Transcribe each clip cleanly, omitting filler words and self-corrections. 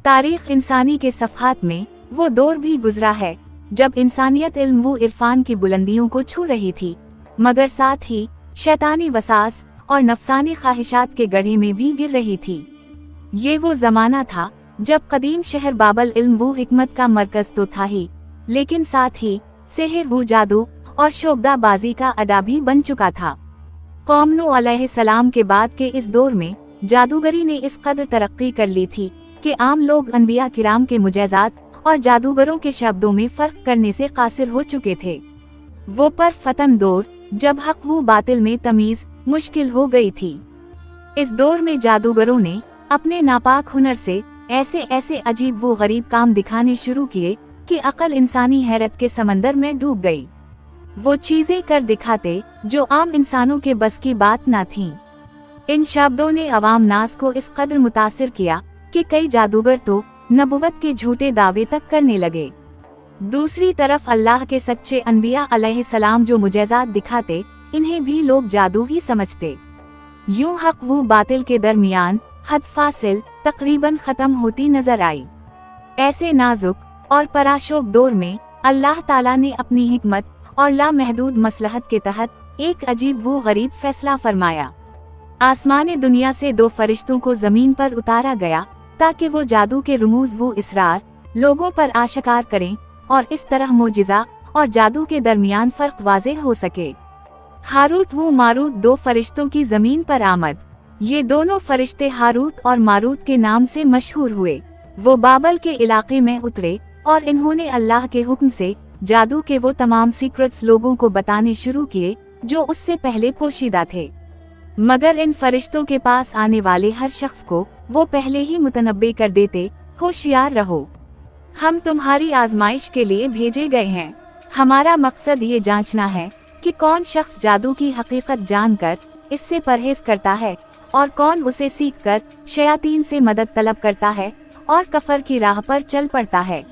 तारीख इंसानी के सफ़हात में वो दौर भी गुजरा है जब इंसानियत इल्म व इरफान की बुलंदियों को छू रही थी, मगर साथ ही शैतानी वसास और नफसानी ख्वाहिशात के गड्ढे में भी गिर रही थी। ये वो ज़माना था जब कदीम शहर बाबल इल्म व हिकमत का मरकज़ तो था ही, लेकिन साथ ही सेहर व जादू और शोबदाबाजी का अड्डा भी बन चुका था। कौम नूह अलैहिस्सलाम के बाद के इस दौर में जादूगरी ने इस कदर तरक्की कर ली थी कि आम लोग अनबिया किराम के मुजज़ात और जादूगरों के शब्दों में फ़र्क करने से कासिर हो चुके थे। वो पर फतन दौर जब हक व बातिल में तमीज़ मुश्किल हो गई थी। इस दौर में जादूगरों ने अपने नापाक हुनर से ऐसे ऐसे अजीब व गरीब काम दिखाने शुरू किए कि अक्ल इंसानी हैरत के समंदर में डूब गई। वो चीज़ें कर दिखाते जो आम इंसानों के बस की बात ना थीं। इन शब्दों ने अवाम नास को इस कदर मुतासिर किया कि कई जादूगर तो नबुवत के झूठे दावे तक करने लगे। दूसरी तरफ अल्लाह के सच्चे अनबिया अलैहिस्सलाम जो मुजज़ात दिखाते, इन्हें भी लोग जादू ही समझते। यूं हक व बातिल के दरमियान हद फासिल तकरीबन खत्म होती नजर आई। ऐसे नाजुक और पराशोक दौर में अल्लाह ताला ने अपनी हिकमत और लामहदूद मसलहत के तहत एक अजीब व गरीब फैसला फरमाया। आसमान दुनिया से 2 फरिश्तों को जमीन पर उतारा गया ताकि वो जादू के रुमूज व इसरार लोगों पर आशकार करें और इस तरह मोजिज़ा और जादू के दरमियान फर्क वाज़ेह हो सके। हारूत व मारूत 2 फरिश्तों की जमीन पर आमद। ये दोनों फरिश्ते हारूत और मारूत के नाम से मशहूर हुए। वो बाबल के इलाके में उतरे और इन्होंने अल्लाह के हुक्म से जादू के वो तमाम सीक्रेट्स लोगों को बताने शुरू किए जो उससे पहले पोशीदा थे। मगर इन फरिश्तों के पास आने वाले हर शख्स को वो पहले ही मुतनब्बे कर देते, होशियार रहो, हम तुम्हारी आजमाइश के लिए भेजे गए हैं। हमारा मकसद ये जांचना है कि कौन शख्स जादू की हकीकत जानकर इससे परहेज करता है और कौन उसे सीखकर शयातीन से मदद तलब करता है और कफर की राह पर चल पड़ता है।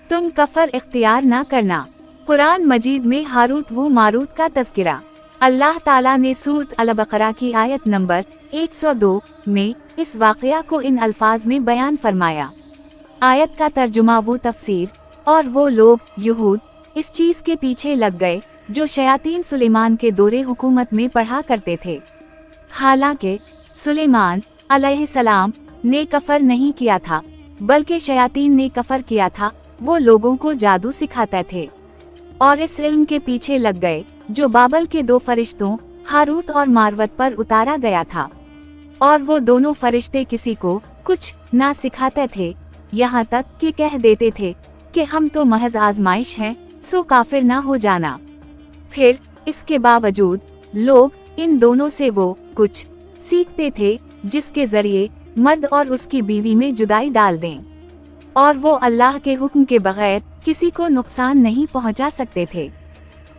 तुम कफर इख्तियार ना करना। कुरान मजीद में हारूत व मारूत का तज़किरा अल्लाह ताला ने सूरत अल-बक़रा की आयत नंबर 102 में इस वाक़या को इन अल्फाज में बयान फरमाया। आयत का तर्जुमा व तफसीर और वो लोग यहूद इस चीज़ के पीछे लग गए जो शयातीन सुलेमान के दौरे हुकूमत में पढ़ा करते थे। हालांकि सुलेमान अलैहिस्सलाम ने कफर नहीं किया था, बल्कि शयातीन ने कफर किया था। वो लोगों को जादू सिखाते थे और इस इल्म के पीछे लग गए जो बाबल के 2 फरिश्तों हारूत और मारवत पर उतारा गया था। और वो दोनों फरिश्ते किसी को कुछ ना सिखाते थे, यहाँ तक कि कह देते थे कि हम तो महज आजमाइश हैं, सो काफिर ना हो जाना। फिर इसके बावजूद लोग इन दोनों से वो कुछ सीखते थे जिसके जरिए मर्द और उसकी बीवी में जुदाई डाल दें, और वो अल्लाह के हुक्म के बगैर किसी को नुकसान नहीं पहुंचा सकते थे।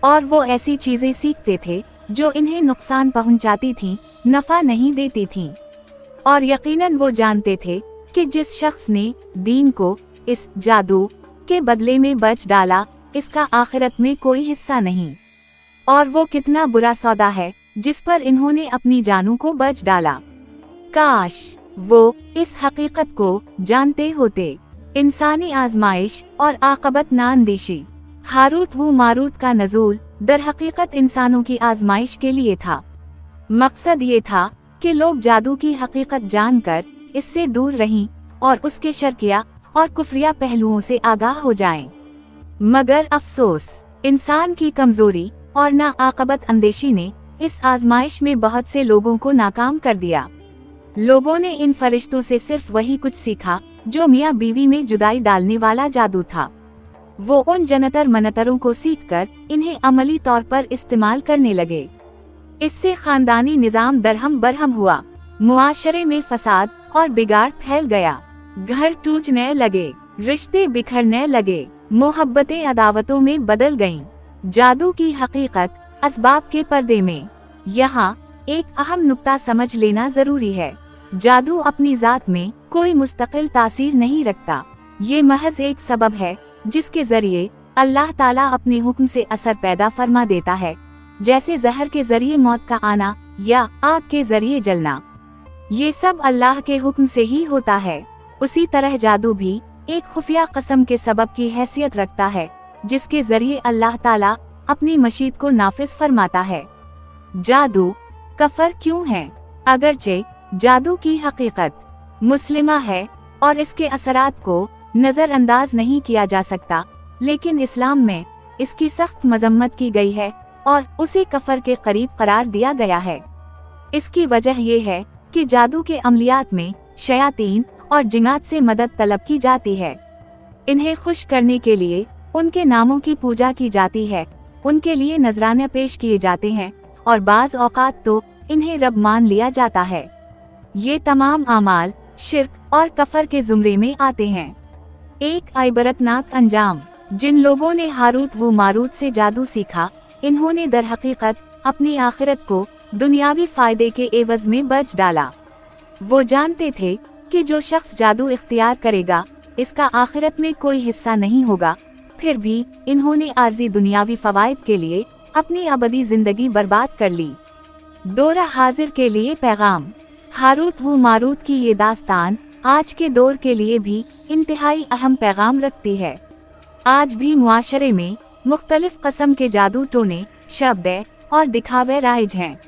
और वो ऐसी चीजें सीखते थे जो इन्हें नुकसान पहुंचाती थीं, नफा नहीं देती थीं। और यकीनन वो जानते थे कि जिस शख्स ने दीन को इस जादू के बदले में बेच डाला, इसका आखिरत में कोई हिस्सा नहीं। और वो कितना बुरा सौदा है जिस पर इन्होंने अपनी जानों को बेच डाला। काश वो इस हकीकत को जानते होते। इंसानी आजमाइश और आकबत नाअंदेशी। हारूत व मारूत का नज़ूल दर हकीकत इंसानों की आजमाइश के लिए था। मकसद ये था कि लोग जादू की हकीकत जानकर इससे दूर रहें और उसके शर्किया और कुफरिया पहलुओं से आगाह हो जाएं। मगर अफसोस, इंसान की कमजोरी और नाआकबत अंदेशी ने इस आजमाइश में बहुत से लोगों को नाकाम कर दिया। लोगों ने इन फरिश्तों से सिर्फ वही कुछ सीखा जो मियाँ बीवी में जुदाई डालने वाला जादू था। वो उन जनतर मनतरों को सीखकर इन्हें अमली तौर पर इस्तेमाल करने लगे। इससे खानदानी निजाम दरहम बरहम हुआ, मुआशरे में फसाद और बिगाड़ फैल गया, घर टूटने लगे, रिश्ते बिखरने लगे, मोहब्बतें अदावतों में बदल गईं। जादू की हकीकत असबाब के पर्दे में। यहाँ एक अहम नुक्ता समझ लेना जरूरी है। जादू अपनी जात में कोई मुस्तकिल तासीर नहीं रखता। ये महज एक सबब है जिसके जरिए अल्लाह ताला अपने हुक्म से असर पैदा फरमा देता है, जैसे जहर के जरिए मौत का आना या आग के जरिए जलना। ये सब अल्लाह के हुक्म से ही होता है। उसी तरह जादू भी एक खुफिया कसम के सबब की हैसियत रखता है, जिसके जरिए अल्लाह ताला अपनी मशीत को नाफिज फरमाता है। जादू कफर क्यों है? अगरचे जादू की हकीकत मुस्लिमा है और इसके असरात को नजरअंदाज नहीं किया जा सकता, लेकिन इस्लाम में इसकी सख्त मजम्मत की गई है और उसे कफर के करीब करार दिया गया है। इसकी वजह यह है कि जादू के अमलियात में शयातीन और जिन्नात से मदद तलब की जाती है। इन्हें खुश करने के लिए उनके नामों की पूजा की जाती है, उनके लिए नजराने पेश किए जाते हैं और बाज़ औकात तो इन्हें रब मान लिया जाता है। ये तमाम आमाल शिर्क और कफर के जुमरे में आते हैं। एक इबरतनाक अंजाम। जिन लोगों ने हारूत व मारूत से जादू सीखा, इन्होंने दर हकीकत अपनी आखिरत को दुनियावी फायदे के एवज में बेच डाला। वो जानते थे कि जो शख्स जादू इख्तियार करेगा इसका आखिरत में कोई हिस्सा नहीं होगा, फिर भी इन्होंने आर्जी दुनियावी फवायद के लिए अपनी अबदी जिंदगी बर्बाद कर ली। दौरा हाजिर के लिए पैगाम। हारूत व मारूत की ये दास्तान आज के दौर के लिए भी इंतहाई अहम पैगाम रखती है। आज भी मुआशरे में मुख्तलिफ कस्म के जादू टोने, शब्द और दिखावे राइज हैं।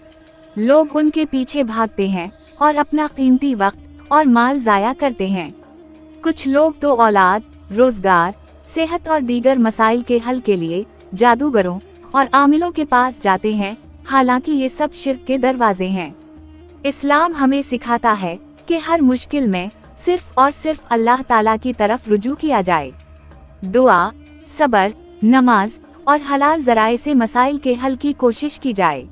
लोग उनके पीछे भागते हैं और अपना कीमती वक्त और माल जाया करते हैं। कुछ लोग तो औलाद, रोजगार, सेहत और दीगर मसाइल के हल के लिए जादूगरों और आमिलों के पास जाते हैं, हालांकि ये सब शिर्क के दरवाजे हैं। इस्लाम हमें सिखाता है कि हर मुश्किल में सिर्फ और सिर्फ अल्लाह ताला की तरफ रुजू किया जाए। दुआ, सबर, नमाज और हलाल जराए से मसाइल के हल की कोशिश की जाए।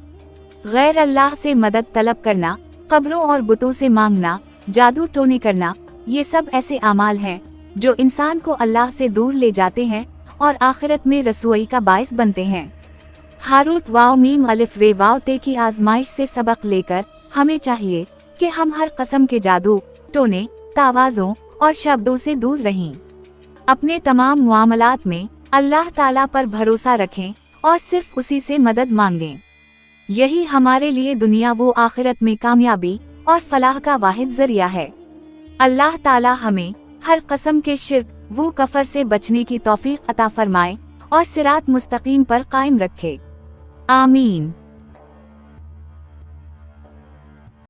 गैर अल्लाह से मदद तलब करना, कब्रों और बुतों से मांगना, जादू टोने करना, ये सब ऐसे आमाल हैं जो इंसान को अल्लाह से दूर ले जाते हैं और आखिरत में रसोई का बाइस बनते हैं। हारूत वाव मीम अलिफ रे वाव ते की आजमाइश से सबक लेकर हमें चाहिए कि हम हर कस्म के जादू टोने, तावाज़ों और शब्दों से दूर रहें। अपने तमाम मुआमलात में अल्लाह ताला पर भरोसा रखें और सिर्फ उसी से मदद मांगें। यही हमारे लिए दुनिया व आखिरत में कामयाबी और फलाह का वाहिद जरिया है। अल्लाह ताला हमें हर कस्म के शिर्क व कफर से बचने की तौफीक अता फरमाए और सिरात मुस्तकीम पर कायम रखे। आमीन।